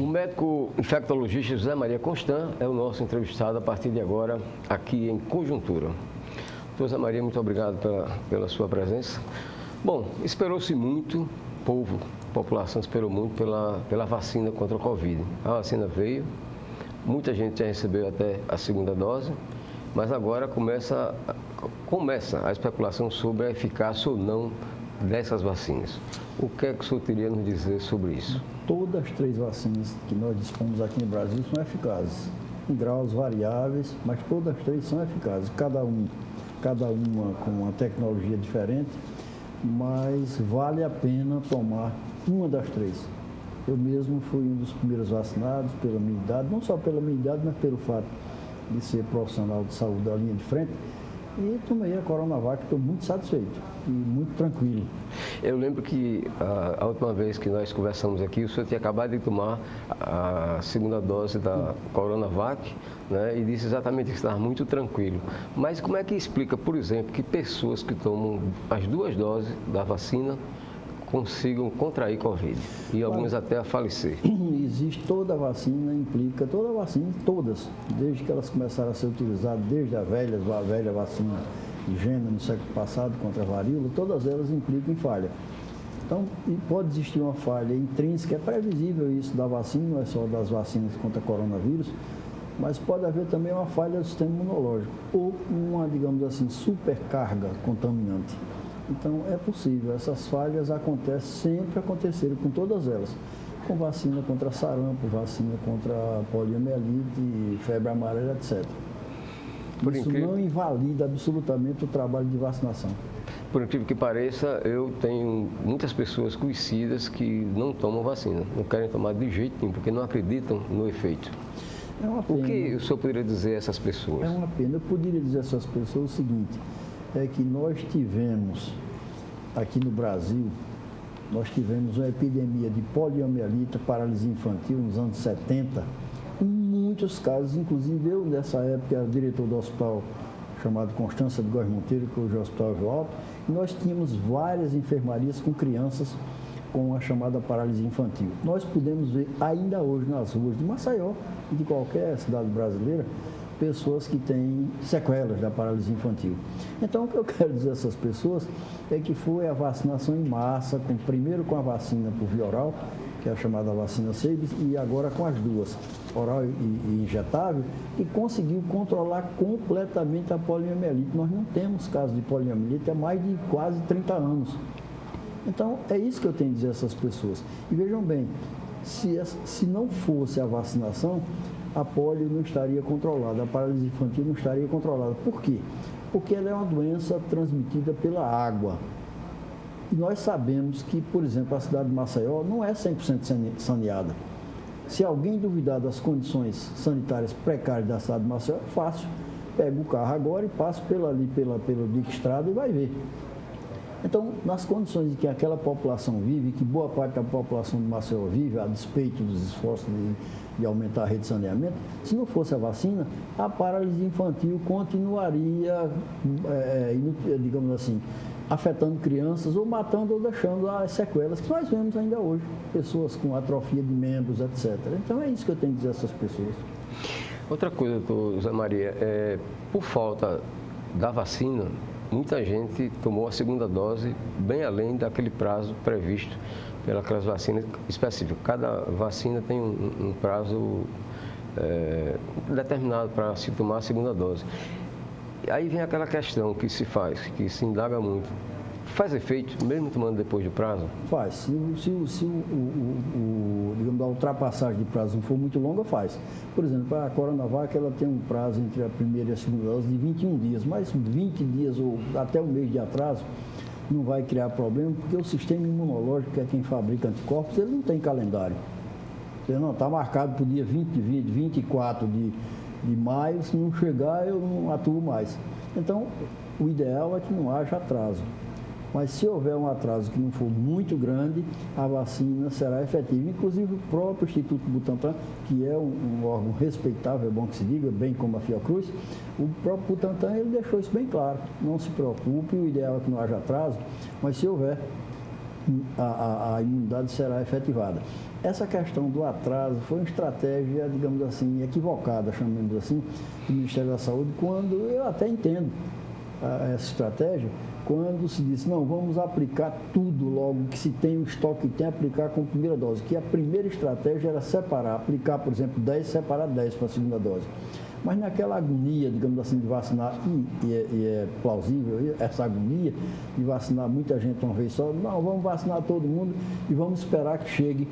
O médico infectologista José Maria Constant é o nosso entrevistado a partir de agora aqui em Conjuntura. Doutor José Maria, muito obrigado pela sua presença. Bom, esperou-se muito, a população esperou muito pela vacina contra a Covid. A vacina veio, muita gente já recebeu até a segunda dose, mas agora começa a especulação sobre a eficácia ou não dessas vacinas. O que é que o senhor teria a nos dizer sobre isso? Todas as 3 vacinas que nós dispomos aqui no Brasil são eficazes, em graus variáveis, mas todas as 3 são eficazes, cada uma com uma tecnologia diferente, mas vale a pena tomar uma das 3. Eu mesmo fui um dos primeiros vacinados pela minha idade, não só pela minha idade, mas pelo fato de ser profissional de saúde da linha de frente, e tomei a Coronavac, estou muito satisfeito e muito tranquilo. Eu lembro que a última vez que nós conversamos aqui, o senhor tinha acabado de tomar a segunda dose da Coronavac, né, e disse exatamente que estava muito tranquilo. Mas como é que explica, por exemplo, que pessoas que tomam as 2 doses da vacina consigam contrair Covid e algumas até a falecer? Existe toda a vacina, todas, desde que elas começaram a ser utilizadas, desde a velha vacina de Jena no século passado contra a varíola, todas elas implicam em falha. Então, pode existir uma falha intrínseca, é previsível isso da vacina, não é só das vacinas contra coronavírus, mas pode haver também uma falha do sistema imunológico ou uma, digamos assim, supercarga contaminante. Então, é possível, essas falhas sempre aconteceram com todas elas, com vacina contra sarampo, vacina contra poliomielite, febre amarela, etc. Isso não invalida absolutamente o trabalho de vacinação. Por incrível que pareça, eu tenho muitas pessoas conhecidas que não tomam vacina, não querem tomar de jeito nenhum, porque não acreditam no efeito. É uma pena. O que o senhor poderia dizer a essas pessoas? É uma pena. Eu poderia dizer a essas pessoas o seguinte, é que nós tivemos, aqui no Brasil, nós tivemos uma epidemia de poliomielite, paralisia infantil, nos anos 70, em muitos casos, inclusive eu, nessa época, era diretor do hospital chamado Constância de Góes Monteiro, que hoje é o Hospital João Alto, e nós tínhamos várias enfermarias com crianças com a chamada paralisia infantil. Nós podemos ver ainda hoje nas ruas de Maceió e de qualquer cidade brasileira, pessoas que têm sequelas da paralisia infantil. Então, o que eu quero dizer a essas pessoas é que foi a vacinação em massa, primeiro com a vacina por via oral, que é a chamada vacina Sabin, e agora com as 2, oral e injetável, e conseguiu controlar completamente a poliomielite. Nós não temos casos de poliomielite há mais de quase 30 anos. Então, é isso que eu tenho a dizer a essas pessoas. E vejam bem, se não fosse a vacinação, a polio não estaria controlada, a paralisia infantil não estaria controlada. Por quê? Porque ela é uma doença transmitida pela água. E nós sabemos que, por exemplo, a cidade de Maceió não é 100% saneada. Se alguém duvidar das condições sanitárias precárias da cidade de Maceió, é fácil. Pega o carro agora e passa pelo dique estrada e vai ver. Então, nas condições em que aquela população vive, que boa parte da população de Maceió vive, a despeito dos esforços de aumentar a rede de saneamento, se não fosse a vacina, a paralisia infantil continuaria, digamos assim, afetando crianças ou matando ou deixando as sequelas que nós vemos ainda hoje, pessoas com atrofia de membros, etc. Então, é isso que eu tenho que dizer a essas pessoas. Outra coisa, doutor José Maria, por falta da vacina, muita gente tomou a segunda dose bem além daquele prazo previsto pelas vacinas específicas. Cada vacina tem um prazo determinado para se tomar a segunda dose. Aí vem aquela questão que se faz, que se indaga muito. Faz efeito, mesmo tomando depois do prazo? Faz. Se digamos, a ultrapassagem de prazo não for muito longa, faz. Por exemplo, a Coronavac ela tem um prazo entre a primeira e a segunda dose de 21 dias, mas 20 dias ou até um mês de atraso não vai criar problema, porque o sistema imunológico, que é quem fabrica anticorpos, ele não tem calendário. Ele não está marcado para o dia 24 de maio, se não chegar, eu não atuo mais. Então, o ideal é que não haja atraso. Mas se houver um atraso que não for muito grande, a vacina será efetiva. Inclusive, o próprio Instituto Butantan, que é um órgão respeitável, é bom que se diga, bem como a Fiocruz, o próprio Butantan ele deixou isso bem claro. Não se preocupe, o ideal é que não haja atraso, mas se houver, a imunidade será efetivada. Essa questão do atraso foi uma estratégia, digamos assim, equivocada, chamemos assim, do Ministério da Saúde, quando eu até entendo essa estratégia, quando se disse, não, vamos aplicar tudo logo que se tem o estoque que tem, aplicar com a primeira dose, que a primeira estratégia era separar, aplicar, por exemplo, 10, separar 10 para a segunda dose. Mas naquela agonia, digamos assim, de vacinar, e é plausível essa agonia de vacinar muita gente uma vez só, não, vamos vacinar todo mundo e vamos esperar que chegue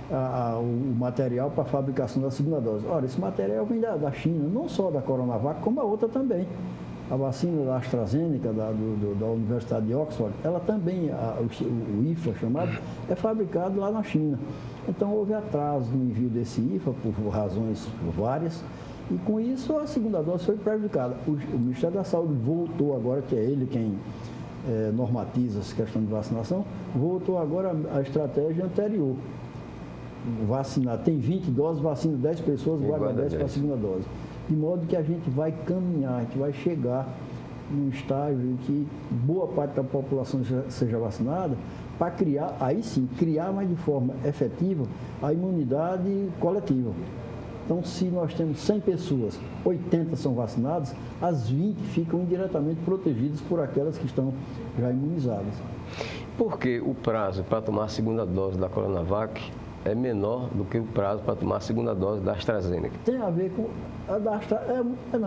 o material para a fabricação da segunda dose. Ora, esse material vem da China, não só da Coronavac, como a outra também. A vacina da AstraZeneca, da Universidade de Oxford, ela também, o IFA chamado, é fabricado lá na China. Então, houve atraso no envio desse IFA, por razões várias, e com isso a segunda dose foi prejudicada. O Ministério da Saúde voltou agora, que é ele quem normatiza essa questão de vacinação, voltou agora à estratégia anterior. Vacinar, tem 20 doses, vacina 10 pessoas, guarda 10 para a segunda dose. De modo que a gente vai caminhar, a gente vai chegar num estágio em que boa parte da população seja vacinada, para criar, aí sim, criar mais de forma efetiva a imunidade coletiva. Então, se nós temos 100 pessoas, 80 são vacinadas, as 20 ficam indiretamente protegidas por aquelas que estão já imunizadas. Por que o prazo para tomar a segunda dose da Coronavac é menor do que o prazo para tomar a segunda dose da AstraZeneca? Tem a ver com a da AstraZeneca,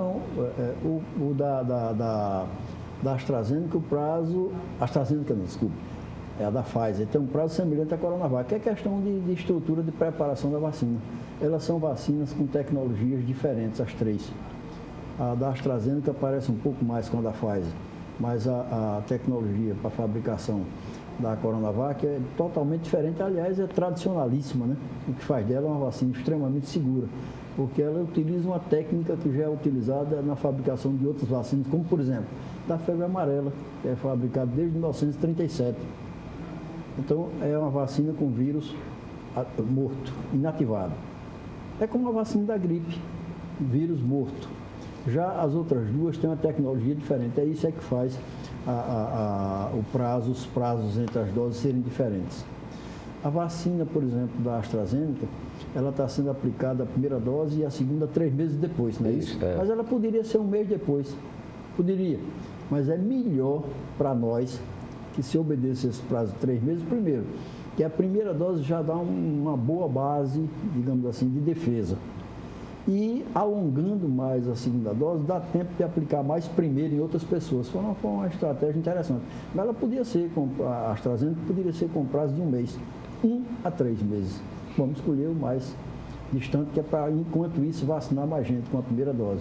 da AstraZeneca, o prazo, AstraZeneca não, desculpe, é a da Pfizer, tem um prazo semelhante à Coronavac, que é questão de estrutura de preparação da vacina. Elas são vacinas com tecnologias diferentes, as três. A da AstraZeneca parece um pouco mais com a da Pfizer, mas a tecnologia para fabricação da Coronavac é totalmente diferente, aliás, é tradicionalíssima, né? O que faz dela é uma vacina extremamente segura, porque ela utiliza uma técnica que já é utilizada na fabricação de outras vacinas, como, por exemplo, da febre amarela, que é fabricada desde 1937. Então, é uma vacina com vírus morto, inativado. É como a vacina da gripe, vírus morto. Já as outras duas têm uma tecnologia diferente, é isso que faz os prazos entre as doses serem diferentes. A vacina, por exemplo, da AstraZeneca, ela está sendo aplicada a primeira dose e a segunda 3 meses depois, não é isso? Mas ela poderia ser 1 mês depois, poderia. Mas é melhor para nós que se obedeça esse prazo de 3 meses, primeiro, que a primeira dose já dá uma boa base, digamos assim, de defesa. E alongando mais a segunda dose, dá tempo de aplicar mais primeiro em outras pessoas. Foi uma estratégia interessante. Mas ela podia ser, a AstraZeneca poderia ser com prazo de 1 mês, 1 a 3 meses. Vamos escolher o mais distante, que é para, enquanto isso, vacinar mais gente com a primeira dose.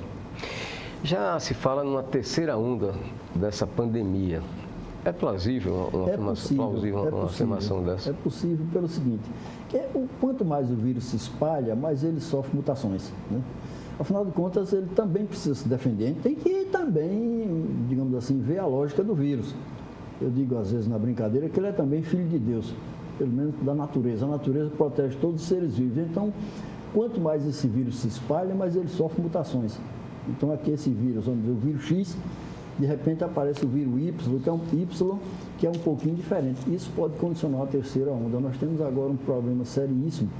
Já se fala numa terceira onda dessa pandemia. É plausível uma afirmação dessa? É possível pelo seguinte, quanto mais o vírus se espalha, mais ele sofre mutações, né? Afinal de contas, ele também precisa se defender. A gente tem que também, digamos assim, ver a lógica do vírus. Eu digo às vezes na brincadeira que ele é também filho de Deus, pelo menos da natureza. A natureza protege todos os seres vivos. Então, quanto mais esse vírus se espalha, mais ele sofre mutações. Então, aqui esse vírus, vamos dizer, o vírus X, de repente aparece o vírus Y, que é um pouquinho diferente. Isso pode condicionar a terceira onda. Nós temos agora um problema seríssimo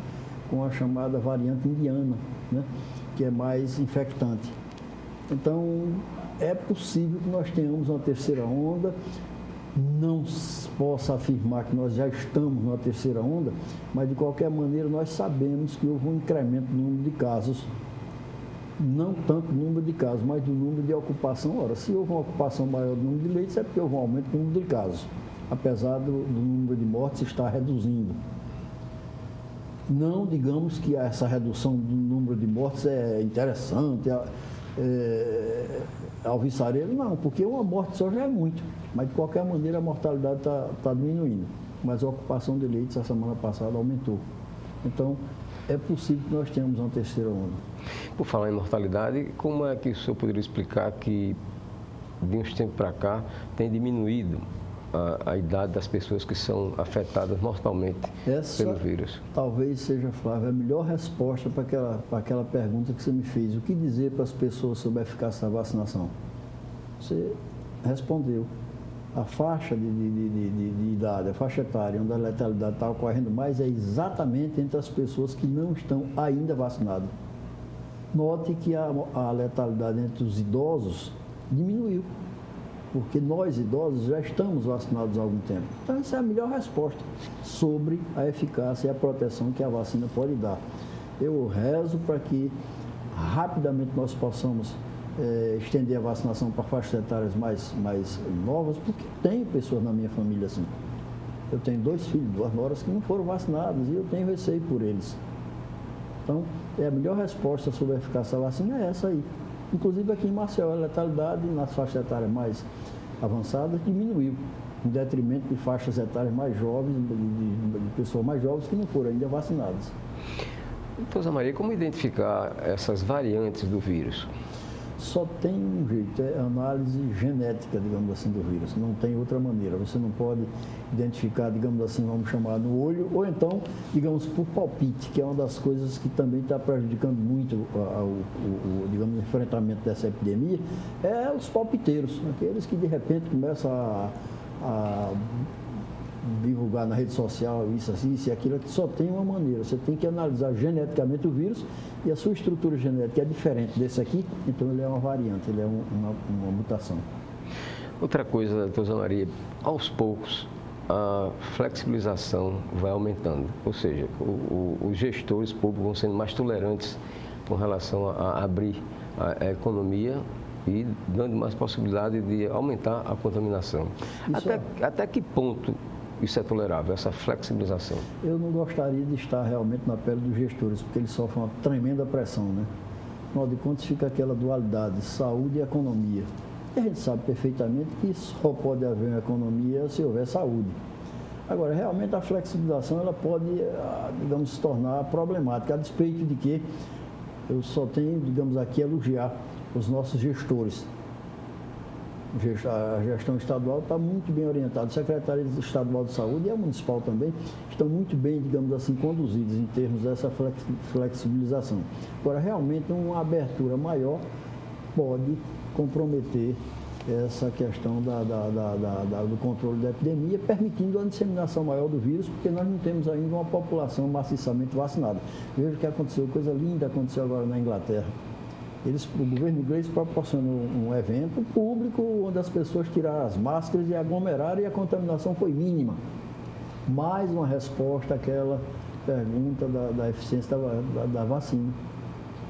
com a chamada variante indiana, né, que é mais infectante. Então, é possível que nós tenhamos uma terceira onda. Não posso afirmar que nós já estamos numa terceira onda, mas de qualquer maneira nós sabemos que houve um incremento no número de casos. Não tanto o número de casos, mas do número de ocupação. Ora, se houve uma ocupação maior do número de leitos, é porque houve um aumento do número de casos, apesar do número de mortes estar reduzindo. Não digamos que essa redução do número de mortes é interessante, alvissareiro, não, porque uma morte só já é muito, mas de qualquer maneira a mortalidade está diminuindo. Mas a ocupação de leitos a semana passada aumentou. Então, é possível que nós tenhamos uma terceira onda. Por falar em mortalidade, como é que o senhor poderia explicar que de uns tempos para cá tem diminuído a idade das pessoas que são afetadas mortalmente pelo vírus? Talvez seja, Flávio, a melhor resposta para aquela pergunta que você me fez. O que dizer para as pessoas sobre a eficácia da vacinação? Você respondeu. A faixa de idade, a faixa etária onde a letalidade está ocorrendo mais é exatamente entre as pessoas que não estão ainda vacinadas. Note que a letalidade entre os idosos diminuiu, porque nós idosos já estamos vacinados há algum tempo. Então essa é a melhor resposta sobre a eficácia e a proteção que a vacina pode dar. Eu rezo para que rapidamente nós possamos estender a vacinação para faixas etárias mais novas, porque tenho pessoas na minha família assim. Eu tenho 2 filhos, 2 noras que não foram vacinados e eu tenho receio por eles. Então, a melhor resposta sobre a eficácia da vacina é essa aí. Inclusive aqui em Maceió, a letalidade nas faixas etárias mais avançadas diminuiu, em detrimento de faixas etárias mais jovens, de pessoas mais jovens que não foram ainda vacinadas. Então, Zé Maria, como identificar essas variantes do vírus? Só tem um jeito, é análise genética, digamos assim, do vírus. Não tem outra maneira. Você não pode identificar, digamos assim, vamos chamar no olho, ou então, digamos, por palpite, que é uma das coisas que também está prejudicando muito digamos, o enfrentamento dessa epidemia, é os palpiteiros, aqueles que de repente começam a divulgar na rede social isso assim, isso e aquilo, que só tem uma maneira. Você tem que analisar geneticamente o vírus e a sua estrutura genética é diferente desse aqui, então ele é uma variante, ele é uma mutação. Outra coisa, doutor Zé Maria, aos poucos a flexibilização vai aumentando, ou seja, os gestores públicos vão sendo mais tolerantes com relação a abrir a economia e dando mais possibilidade de aumentar a contaminação. Até que ponto isso é tolerável, essa flexibilização? Eu não gostaria de estar realmente na pele dos gestores, porque eles sofrem uma tremenda pressão, né? Afinal de contas, fica aquela dualidade, saúde e economia. E a gente sabe perfeitamente que só pode haver uma economia se houver saúde. Agora, realmente a flexibilização ela pode, digamos, se tornar problemática, a despeito de que eu só tenho, digamos, aqui elogiar os nossos gestores. A gestão estadual está muito bem orientada, a Secretaria Estadual de Saúde e a Municipal também estão muito bem, digamos assim, conduzidos em termos dessa flexibilização. Agora, realmente, uma abertura maior pode comprometer essa questão do controle da epidemia, permitindo a disseminação maior do vírus, porque nós não temos ainda uma população maciçamente vacinada. Veja o que aconteceu, coisa linda aconteceu agora na Inglaterra. O governo inglês proporcionou um evento público onde as pessoas tiraram as máscaras e aglomeraram e a contaminação foi mínima. Mais uma resposta àquela pergunta da eficiência da vacina.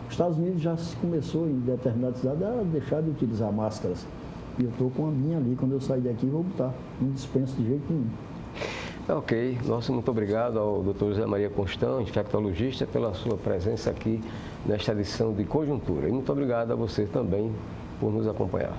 Os Estados Unidos já se começou em determinadas cidades a deixar de utilizar máscaras. E eu estou com a minha ali, quando eu sair daqui vou botar. Não dispenso de jeito nenhum. Ok, muito obrigado ao Dr. Zé Maria Constant, infectologista, pela sua presença aqui nesta edição de Conjuntura. E muito obrigado a você também por nos acompanhar.